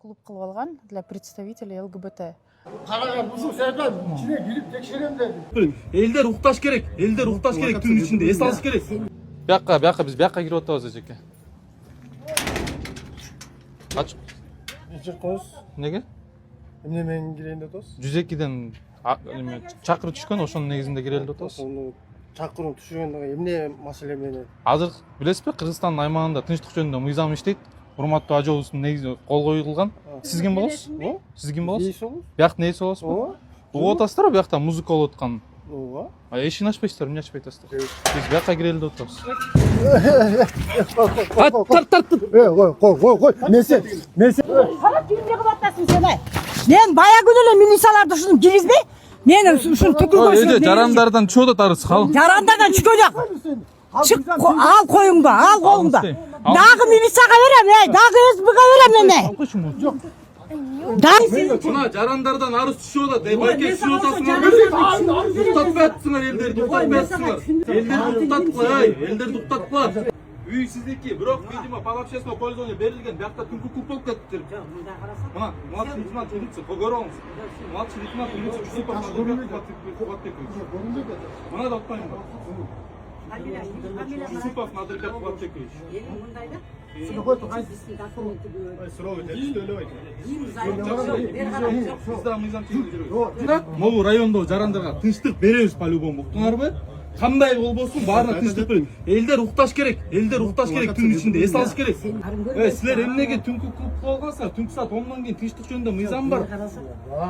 клуб кылып алган для представителей ЛГБТ. Караган ушул саякан ичине кирип текшерем деди. Элдер укташ керек. Элдер укташ керек түн ичинде. Эс алыш керек. Бияққа биз бияққа кирип атабыз эжеке. Ачып. Чыккыз. Неге? Эмне менен кирейин деп атасыз? 102ден чакыруу түшкөн, ошонун негизинде кирели деп атабыз. Ошону чакыруу түшүргөндө эмне маселе менен? Азыр билесизби, Кыргызстандын аймагында тынчтык жөнүндө мыйзам иштейт. Урматтуу ажообуздун негизи кол коюлган. Сиз ким болосуз? Сиз ким болосуз? Бияк нейси болосузбу? Угуп атасыздар, биякта музыка болуп аткан. Ооба. Эшигин ачпайсыздар, эмне ачпай атасыздар? Биз биякка кирели деп атабыз. Тарт. Кой. Мен сен. Сара кимге кылып атасың сен? Мен бая күнү эле милицияларды ушуну киргизбей, мен ушуну түкүргөсүн. Жарандардан чыгып атат арыз калың. Жарандардан чыккөн жок. Чык, ал коюңду, ал колуңду. Дагы милицияга берем, дагы СБга берем эми. Жок. Мына жарандардан арыз түшүп атат. Байке түшүп атасыңар. Туктатпай атсыңар элдерди, туктатпай атсыңар. Элдерди туктаткыла, элдерди туктаткыла. Үй сиздики, бирок видимо по общественному пользованию берилген. Биякта түнкү клуб болуп кетиптир. Мына младший лейтенант милиция, көрүп алыңыз. Младший лейтенант милиция Мына да атпайм ба? Юсупов Надырбек Кулатбекович. Могу райондогу жарандарга тынчтык беребиз по-любому, уктуңарбы? Кандай болбосун баарына тынчтык беребиз. Элдер укташ керек, түн ичинде эс алыш керек. Силер эмнеге түнкү клуб болгонсуңар? Түнкү саат 10дон кийин тынчтык жөнүндө мыйзам бар.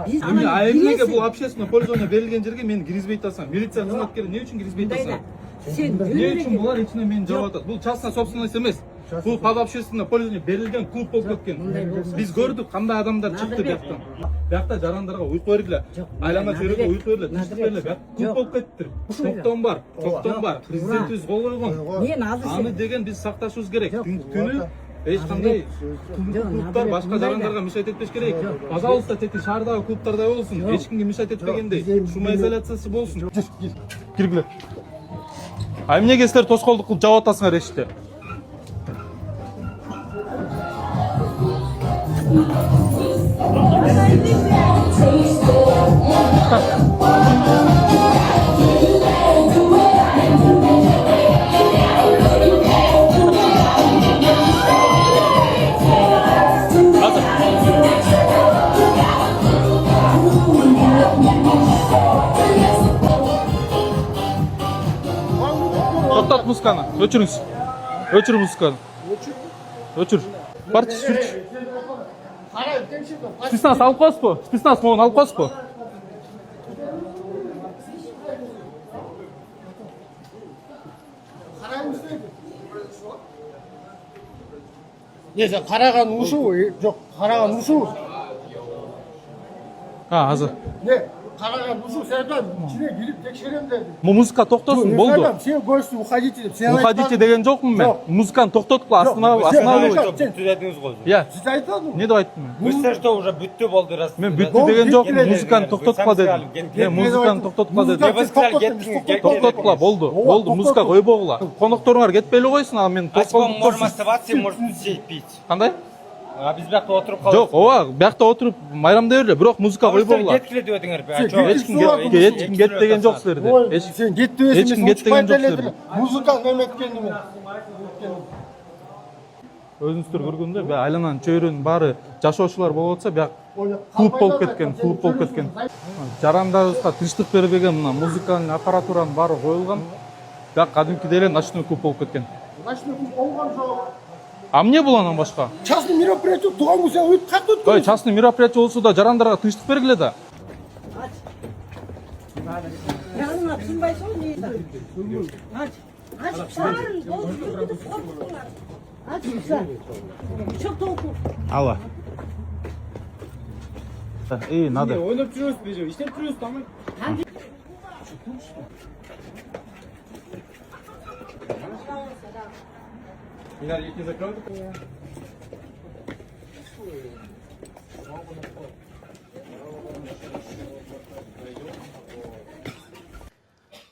Эмнеге бул общественное пользование берилген жерге мени киргизбей атасың? Милиция кызматкери эмне үчүн киргизбей атасың? Эмне үчүн булар ичине мени жаап атат? Бул частная собственность эмес. Бул под общественное пользование берилген клуб болуп кеткен. Биз көрдүк кандай адамдар чыкты бияктан. Биякта жарандарга уйку бергиле, айлана чөйрөгө уйку бергиле, тынчтык бергиле. Бияк клуб болуп кеттир. Токтом бар. Президентибиз кол койгон. Аны деген биз сакташыбыз керек. Түнү эч кандай клубтар башка жарандарга мешать этпеш керек. Пожалуйста, тети шаардагы клубтарда болсун. Эч кимге мешать этпегендей. Шумоизоляциясы болсун. Киргиле. А эмнеге силер тоскоолдук кылып жаап атасыңар эшикте? Токтот музыканы, өчүрүңүз. Өчүр музыканы. Өчүр. Барчы сүрчү. Спецназ алып коесузбу? Спецназ могун алып коесузбу? Сен караган ушул, жок, караган ушул. Азыр. Караган ушул саякан ичине кирип текшерем деди. Музыка токтосун, болду. Сен көрсүң, уходите деп. Сен Уходите деген жокмун мен. Музыканы токтоткула, остановить. Сен түзөдүңүз го. Сиз айтпадыңбы? Эмне деп айттым мен? Все что уже бүттү болду раз. Мен бүттү деген жокмун, музыканы токтоткула дедим. Мен музыканы токтоткула дедим. Токтоткула, болду, музыка койбогула. Конокторуңар кетпей эле койсун, а мен Ачпам можем оставаться, можем сидеть пить. Кандай? А биз биякта отуруп калабыз. Жок, ооба, биякта отуруп майрамдай берле, бирок музыка койбогула. Кеткиле деп өтүңөр. Эч ким кет деген жок силерде. Сен кетпебесиң, Эч ким кет деген жок силерде. Музыка эметкени мен. Өзүңүздөр көргөндөй, айлананын чөйрөнүн баары жашоочулар болуп атса, бияк клуб болуп кеткен. Жарандарыбызга тынчтык бербеген мына музыканын, аппаратуранын баары коюлган. Бияк кадимкидей эле ночной клуб болуп кеткен. Ночной клуб болгон жок. А эмне бул анан башка? Частный мероприятие туган күн сен өтүп катты. Ой, частный мероприятие болсо да жарандарга тынчтык бергиле да. Жанына тынбайсың эмне? Çok толку. Алла. Надо. Ойноп жүрөбүз бе? Иштеп жүрөбүз тамай. Минар не закрыл?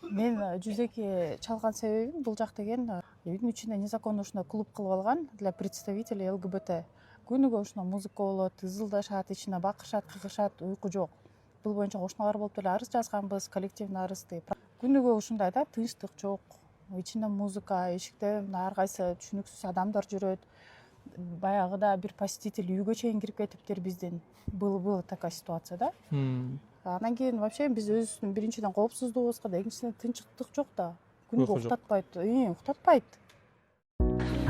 Мен жүзеки чалган себебим бул жак деген үйдүн ичинде незаконно ушундай клуб кылып алган для представителей ЛГБТ. күнүгө ушуна музыка болот, ызылдашат, ичине бакырышат, кыгышат, уйку жок. Бул боюнча кошуналар болуп эле арыз жазганбыз, коллективный арызды. Күнүгө ушундай да, тынчтык жок. Ичинде музыка, эшикте ар кайсы түшүнүксүз адамдар жүрөт. Баягыда бир посетитель үйгө чейин кирип кетиптир биздин. Была такая ситуация, да? Анан кийин вообще биз өзүбүздүн биринчиден коопсуздугубузга да, экинчиден тынчтык жок да. Күнүгө уктатпайт.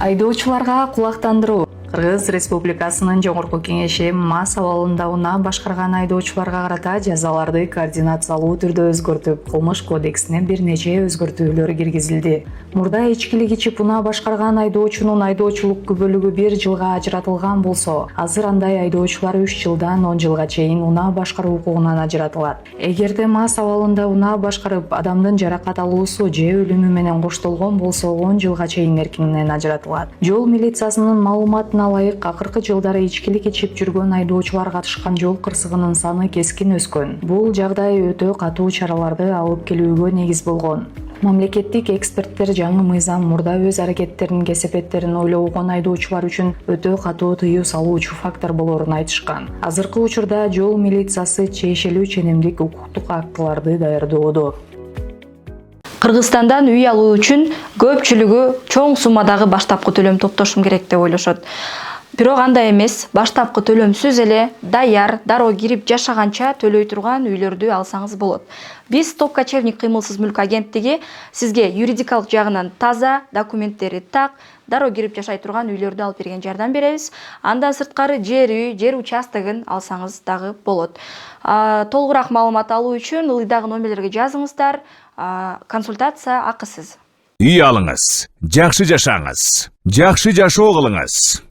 Айдоочуларга кулактандыруу. Кыргыз Республикасынын Жогорку Кеңеши мас абалында унаа башкарган айдоочуларга карата жазаларды координациялуу түрдө өзгөртүп, Кылмыш кодексине бир нече өзгөртүүлөр киргизилди. Мурда ичкилик ичип унаа башкарган айдоочунун айдоочулук күбөлүгү 1 жылга ажыратылган болсо, азыр андай айдоочулар 3 жылдан 10 жылга чейин унаа башкаруу укугунан ажыратылат. Эгерде мас абалында унаа башкарып, адамдын жаракат алуусу же өлүмү менен коштолгон болсо, 10 жылга чейин эркинен ажыратылат. Жол милициясынын маалыматына ылайык, акыркы жылдары ичкилик ичип жүргөн айдоочулар катышкан жол кырсыгынын саны кескин өскөн. Бул жагдай өтө катуу чараларды алып келүүгө негиз болгон. Мамлекеттик эксперттер жаңы мыйзам мурда өз аракеттеринин кесепеттерин ойлобогон айдоочулар үчүн өтө катуу тыюу салуучу фактор болорун айтышкан. Азыркы учурда жол милициясы чейшелүү ченемдик укуктук актыларды даярдоодо. Кыргызстандан үй алуу үчүн көпчүлүгү чоң суммадагы баштапкы төлөм топтошум керек деп ойлошот. Бирок андай эмес, баштапкы төлөмсүз эле даяр, дароо кирип жашаганча төлөй турган үйлөрдү алсаңыз болот. Биз Топ Кочевник кыймылсыз мүлк агенттиги сизге юридикалык жагынан таза, документтери так, дароо кирип жашай турган үйлөрдү алып берген жардам беребиз. Андан сырткары жер үй, жер участогун алсаңыз дагы болот. Толугураак маалымат алуу үчүн ылдыйдагы номерлерге жазыңыздар. Консультация акысыз. Үй алыңыз, жакшы жашаңыз, жакшы жашоо кылыңыз.